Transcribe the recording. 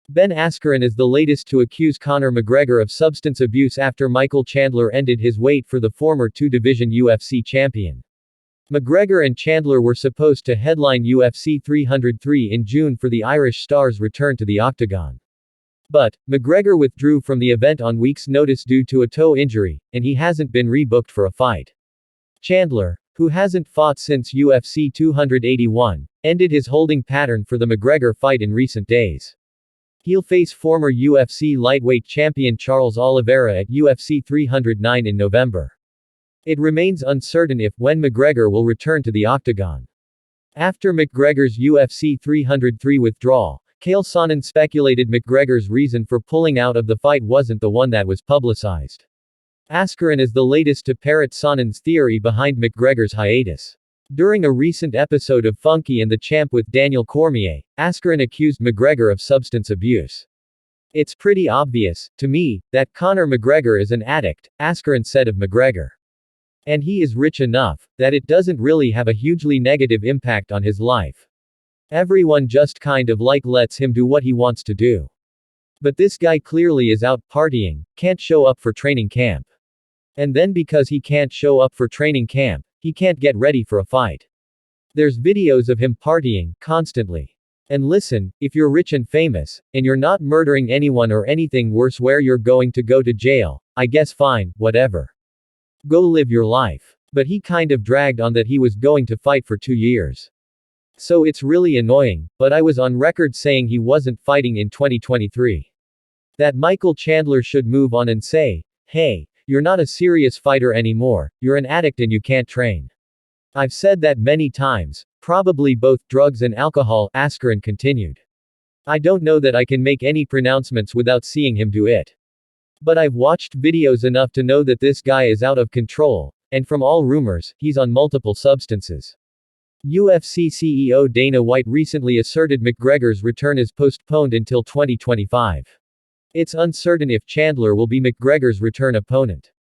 Ben Askren is the latest to accuse Conor McGregor of substance abuse after Michael Chandler ended his wait for the former two-division UFC champion. McGregor and Chandler were supposed to headline UFC 303 in June for the Irish star's return to the Octagon. But, McGregor withdrew from the event on week's notice due to a toe injury, and he hasn't been rebooked for a fight. Chandler, who hasn't fought since UFC 281, ended his holding pattern for the McGregor fight in recent days. He'll face former UFC lightweight champion Charles Oliveira at UFC 309 in November. It remains uncertain if when McGregor will return to the Octagon. After McGregor's UFC 303 withdrawal, Chael Sonnen speculated McGregor's reason for pulling out of the fight wasn't the one that was publicized. Askren is the latest to parrot Sonnen's theory behind McGregor's hiatus. During a recent episode of Funky and the Champ with Daniel Cormier, Askren accused McGregor of substance abuse. "It's pretty obvious, to me, that Conor McGregor is an addict," Askren said of McGregor. "And he is rich enough, that it doesn't really have a hugely negative impact on his life. Everyone just kind of lets him do what he wants to do. But this guy clearly is out partying, can't show up for training camp. And then because he can't show up for training camp, he can't get ready for a fight. There's videos of him partying, constantly. And listen, if you're rich and famous, and you're not murdering anyone or anything worse where you're going to go to jail, I guess fine, whatever. Go live your life." But he kind of dragged on that he was going to fight for 2 years. "So it's really annoying, but I was on record saying he wasn't fighting in 2023. That Michael Chandler should move on and say, hey, you're not a serious fighter anymore, you're an addict and you can't train. I've said that many times, probably both drugs and alcohol," Askren continued. "I don't know that I can make any pronouncements without seeing him do it. But I've watched videos enough to know that this guy is out of control, and from all rumors, he's on multiple substances." UFC CEO Dana White recently asserted McGregor's return is postponed until 2025. It's uncertain if Chandler will be McGregor's return opponent.